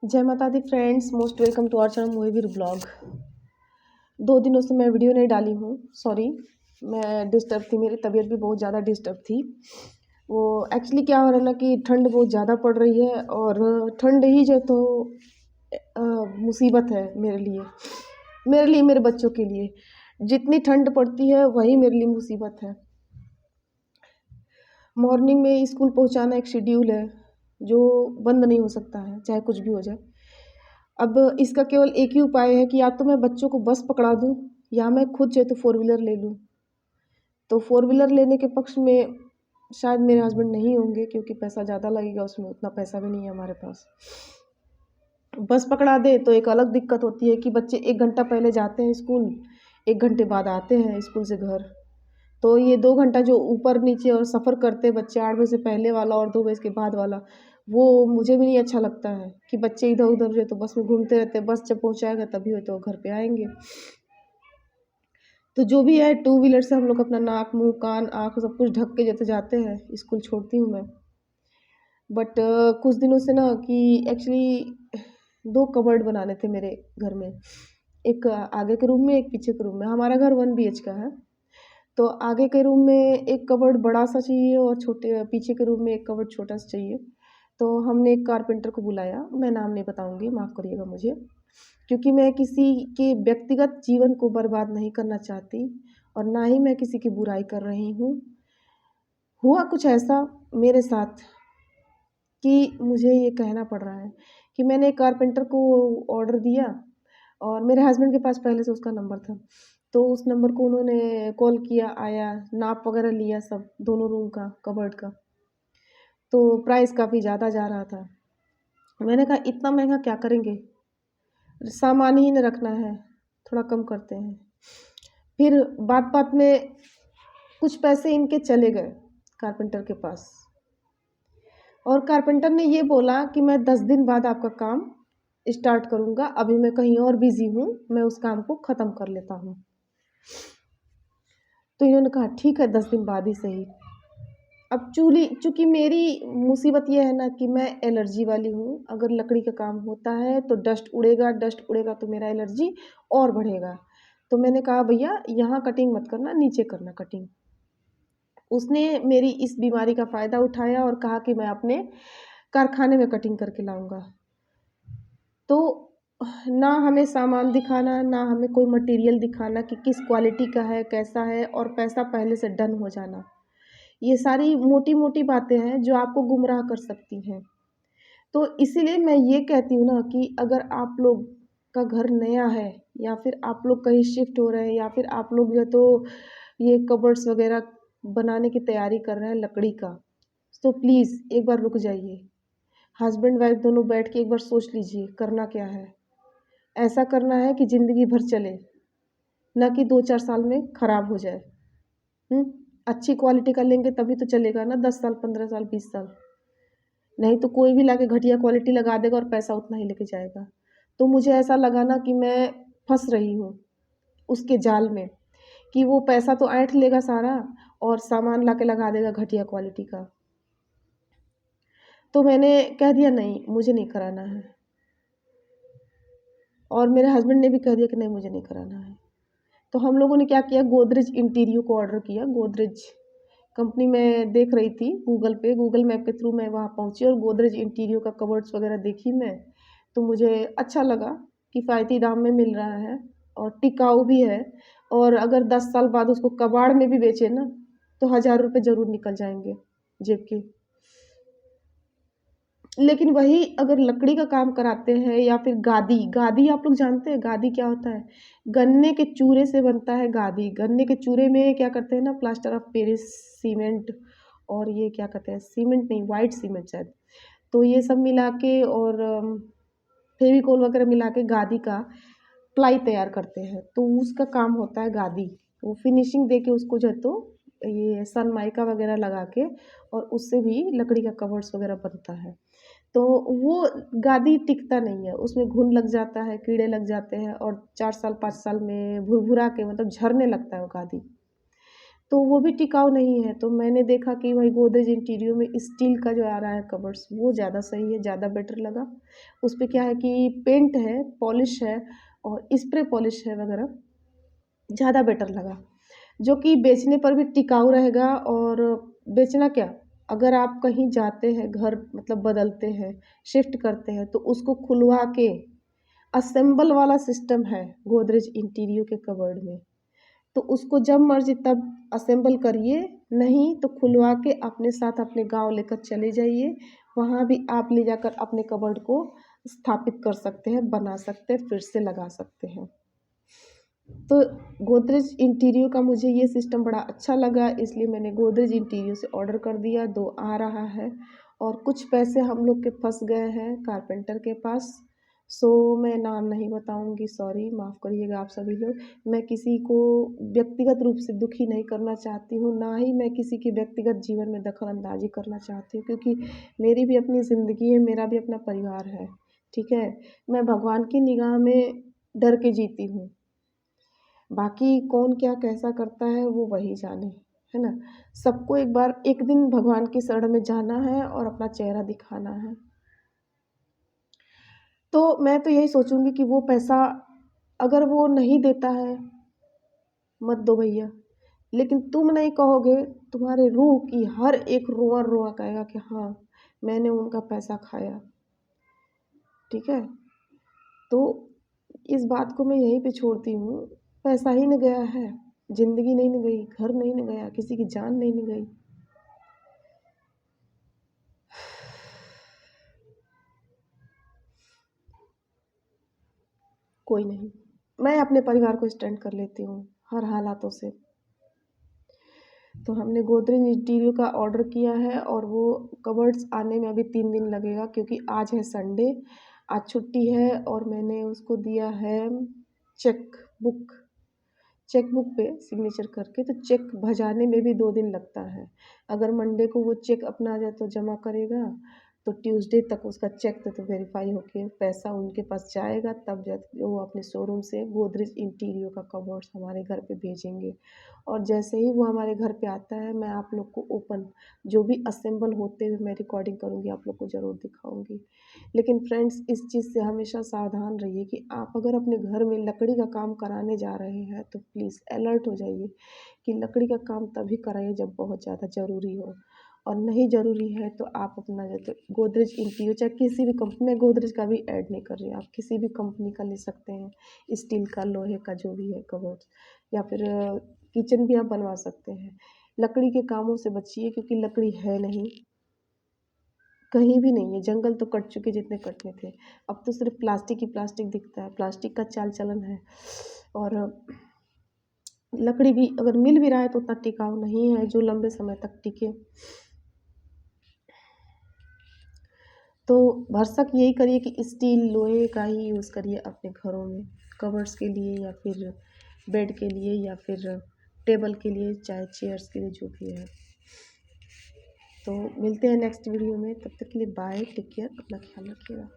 जय माता दी friends, most welcome to our channel Mohivir blog. 2 दिनों से मैं वीडियो नहीं डाली हूँ, सॉरी। मैं डिस्टर्ब थी, मेरी तबीयत भी बहुत ज़्यादा डिस्टर्ब थी। वो एक्चुअली क्या हो रहा है ना कि ठंड बहुत ज़्यादा पड़ रही है और ठंड ही जो तो मुसीबत है मेरे लिए मेरे बच्चों के लिए। जितनी ठंड पड़ती है वही मेरे लिए मुसीबत है। मॉर्निंग में स्कूल पहुँचाना एक शेड्यूल है जो बंद नहीं हो सकता है, चाहे कुछ भी हो जाए। अब इसका केवल एक ही उपाय है कि या तो मैं बच्चों को बस पकड़ा दूँ या मैं खुद चाहे तो फोर व्हीलर ले लूँ। तो फोर व्हीलर लेने के पक्ष में शायद मेरे हस्बैंड नहीं होंगे, क्योंकि पैसा ज़्यादा लगेगा, उसमें उतना पैसा भी नहीं है हमारे पास। बस पकड़ा दे तो एक अलग दिक्कत होती है कि बच्चे 1 घंटा पहले जाते हैं स्कूल, 1 घंटे बाद आते हैं स्कूल से घर। तो ये 2 घंटा जो ऊपर नीचे और सफ़र करते हैं बच्चे, 8 बजे से पहले वाला और 2 बजे के बाद वाला, वो मुझे भी नहीं अच्छा लगता है कि बच्चे इधर-उधर जो तो बस में घूमते रहते हैं। बस जब पहुँचाएगा तभी हो तो घर पे आएँगे। तो जो भी है टू व्हीलर से हम लोग अपना नाक, मुँह, कान, आँख सब कुछ ढक के जैसे जाते हैं, स्कूल छोड़ती हूँ मैं। बट कुछ दिनों से ना कि एक्चुअली 2 कबर्ड बनाने थे मेरे घर में। एक आगे के रूम में, एक पीछे के रूम में। हमारा घर 1 बीएच का है। तो आगे के रूम में एक कबर्ड बड़ा-सा चाहिए और छोटे पीछे के रूम में एक कबर्ड छोटा-सा चाहिए। तो हमने एक कारपेंटर को बुलाया, मैं नाम नहीं बताऊँगी, माफ़ करिएगा मुझे। क्योंकि मैं किसी के व्यक्तिगत जीवन को बर्बाद नहीं करना चाहती और ना ही मैं किसी की बुराई कर रही हूँ। हुआ कुछ ऐसा मेरे साथ कि मुझे ये कहना पड़ रहा है कि मैंने एक कारपेंटर को ऑर्डर दिया और मेरे हस्बैंड के पास पहले से उसका नंबर था। तो उस नंबर को उन्होंने कॉल किया, आया, नाप वगैरह लिया सब, दोनों रूम का, कबर्ड का। तो प्राइस काफ़ी ज़्यादा जा रहा था। मैंने कहा इतना महँगा क्या करेंगे? सामान ही न रखना है, थोड़ा कम करते हैं। फिर बात-बात में कुछ पैसे इनके चले गए कारपेंटर के पास और कारपेंटर ने ये बोला कि मैं 10 दिन बाद आपका काम स्टार्ट करूँगा, अभी मैं कहीं और बिज़ी हूँ, मैं उस काम को ख़त्म कर लेता हूँ। तो इन्होंने कहा ठीक है 10 दिन बाद ही सही। अब चूँकि मेरी मुसीबत ये है ना कि मैं एलर्जी वाली हूँ, अगर लकड़ी का काम होता है तो डस्ट उड़ेगा तो मेरा एलर्जी और बढ़ेगा। तो मैंने कहा भैया यहाँ कटिंग मत करना, नीचे करना कटिंग। उसने मेरी इस बीमारी का फ़ायदा उठाया और कहा कि मैं अपने कारखाने में कटिंग करके लाऊँगा। तो ना हमें सामान दिखाना, ना हमें कोई मटेरियल दिखाना कि किस क्वालिटी का है, कैसा है, और पैसा पहले से डन हो जाना। ये सारी मोटी-मोटी बातें हैं जो आपको गुमराह कर सकती हैं। तो इसीलिए मैं ये कहती हूँ ना कि अगर आप लोग का घर नया है या फिर आप लोग कहीं शिफ्ट हो रहे हैं या फिर आप लोग जो तो ये कबर्ड्स वगैरह बनाने की तैयारी कर रहे हैं लकड़ी का, तो प्लीज़ एक बार रुक जाइए। हस्बैंड वाइफ दोनों बैठ के एक बार सोच लीजिए करना क्या है। ऐसा करना है कि ज़िंदगी भर चले, ना कि 2-4 साल में ख़राब हो जाए। हुँ? अच्छी क्वालिटी का लेंगे तभी तो चलेगा ना 10 साल, 15 साल, 20 साल। नहीं तो कोई भी लाके घटिया क्वालिटी लगा देगा और पैसा उतना ही लेके जाएगा। तो मुझे ऐसा लगा ना कि मैं फँस रही हूँ उसके जाल में, कि वो पैसा तो ऐंठ लेगा सारा और सामान लाके लगा देगा घटिया क्वालिटी का। तो मैंने कह दिया नहीं, मुझे नहीं कराना है। और मेरे हस्बैंड ने भी कह दिया कि नहीं मुझे नहीं कराना है। तो हम लोगों ने क्या किया, गोदरेज इंटीरियो को ऑर्डर किया। गोदरेज कंपनी मैं देख रही थी गूगल पे, गूगल मैप के थ्रू मैं वहाँ पहुँची और गोदरेज इंटीरियो का कबर्ड्स वगैरह देखी मैं। तो मुझे अच्छा लगा, किफ़ायती दाम में मिल रहा है और टिकाऊ भी है, और अगर 10 साल बाद उसको कबाड़ में भी बेचे ना, तो हज़ार रुपए ज़रूर निकल जाएँगे जेब के। लेकिन वही अगर लकड़ी का काम कराते हैं या फिर गादी, गादी आप लोग जानते हैं गादी क्या होता है? गन्ने के चूरे से बनता है गादी। गन्ने के चूरे में क्या करते हैं ना, प्लास्टर ऑफ पेरिस, सीमेंट, और ये क्या कहते हैं, सीमेंट नहीं, व्हाइट सीमेंट शायद। तो ये सब मिला के और फेविकोल वगैरह मिला के गादी का प्लाई तैयार करते हैं, तो उसका काम होता है गादी। वो फिनिशिंग दे के उसको जो है तो ये सनमाइका वगैरह लगा के और उससे भी लकड़ी का कवर्स वगैरह बनता है। तो वो गादी टिकता नहीं है, उसमें घुन लग जाता है, कीड़े लग जाते हैं और 4 साल 5 साल में भुरभुरा के मतलब झड़ने लगता है वो गादी। तो वो भी टिकाऊ नहीं है। तो मैंने देखा कि वही गोदरेज इंटीरियर में स्टील का जो आ रहा है कबर्ड्स, वो ज़्यादा सही है, ज़्यादा बेटर लगा। उस पे क्या है कि पेंट है, पॉलिश है और स्प्रे पॉलिश है वगैरह, ज़्यादा बेटर लगा, जो कि बेचने पर भी टिकाऊ रहेगा। और बेचना क्या, अगर आप कहीं जाते हैं, घर मतलब बदलते हैं, शिफ्ट करते हैं, तो उसको खुलवा के असेंबल वाला सिस्टम है गोदरेज इंटीरियर के कबर्ड में। तो उसको जब मर्जी तब असेंबल करिए, नहीं तो खुलवा के अपने साथ अपने गांव लेकर चले जाइए। वहाँ भी आप ले जाकर अपने कबर्ड को स्थापित कर सकते हैं, बना सकते हैं, फिर से लगा सकते हैं। तो गोदरेज इंटीरियर का मुझे ये सिस्टम बड़ा अच्छा लगा, इसलिए मैंने गोदरेज इंटीरियर से ऑर्डर कर दिया। 2 आ रहा है और कुछ पैसे हम लोग के फंस गए हैं कारपेंटर के पास। सो मैं नाम नहीं बताऊंगी, सॉरी, माफ़ करिएगा आप सभी लोग। मैं किसी को व्यक्तिगत रूप से दुखी नहीं करना चाहती हूँ, ना ही मैं किसी के व्यक्तिगत जीवन में दखल अंदाजी करना चाहती हूँ, क्योंकि मेरी भी अपनी ज़िंदगी है, मेरा भी अपना परिवार है, ठीक है। मैं भगवान की निगाह में डर के जीती हूँ। बाकी कौन क्या कैसा करता है वो वही जाने, है ना। सबको एक बार एक दिन भगवान की शरण में जाना है और अपना चेहरा दिखाना है। तो मैं तो यही सोचूंगी कि वो पैसा अगर वो नहीं देता है, मत दो भैया, लेकिन तुम नहीं कहोगे, तुम्हारे रूह की हर एक रोआ रोआ कहेगा कि हाँ, मैंने उनका पैसा खाया, ठीक है। तो इस बात को मैं यहीं पे छोड़ती हूँ। पैसा ही न गया है, ज़िंदगी नहीं न गई, घर नहीं न गया, किसी की जान नहीं न गई। कोई नहीं, मैं अपने परिवार को स्टैंड कर लेती हूँ हर हालातों से। तो हमने गोदरेज इंटीरियर का ऑर्डर किया है और वो कबर्ड्स आने में अभी 3 दिन लगेगा, क्योंकि आज है संडे, आज छुट्टी है। और मैंने उसको दिया है चेक बुक, चेक बुक पे सिग्नेचर करके। तो चेक भजाने में भी 2 दिन लगता है। अगर मंडे को वो चेक अपना जाए तो जमा करेगा, तो ट्यूसडे तक उसका चेक तो वेरीफाई होके पैसा उनके पास जाएगा, तब जब वो अपने शोरूम से गोदरेज इंटीरियर का कबर्ड्स हमारे घर पे भेजेंगे। और जैसे ही वो हमारे घर पे आता है, मैं आप लोग को ओपन जो भी असेंबल होते हुए मैं रिकॉर्डिंग करूँगी, आप लोग को ज़रूर दिखाऊँगी। लेकिन फ्रेंड्स, इस चीज़ से हमेशा सावधान रहिए कि आप अगर अपने घर में लकड़ी का काम कराने जा रहे हैं, तो प्लीज़ अलर्ट हो जाइए कि लकड़ी का काम तभी कराइए जब बहुत ज़्यादा ज़रूरी हो। और नहीं ज़रूरी है तो आप अपना जैसे गोदरेज इंटीरियर, चाहे किसी भी कंपनी में, गोदरेज का भी ऐड नहीं कर रही हूँ, आप किसी भी कंपनी का ले सकते हैं, स्टील का, लोहे का, जो भी है कबर्ड, या फिर किचन भी आप बनवा सकते हैं। लकड़ी के कामों से बचिए, क्योंकि लकड़ी है नहीं, कहीं भी नहीं है। जंगल तो कट चुके जितने कटने थे, अब तो सिर्फ प्लास्टिक ही प्लास्टिक दिखता है, प्लास्टिक का चाल चलन है। और लकड़ी भी अगर मिल भी रहा है तो उतना टिकाऊ नहीं है जो लंबे समय तक टिके। तो भरसक यही करिए कि स्टील, लोहे का ही यूज़ करिए अपने घरों में, कबर्ड्स के लिए या फिर बेड के लिए या फिर टेबल के लिए, चाहे चेयर्स के लिए, जो भी है। तो मिलते हैं नेक्स्ट वीडियो में, तब तक के लिए बाय, टेक केयर, अपना ख्याल रखिएगा।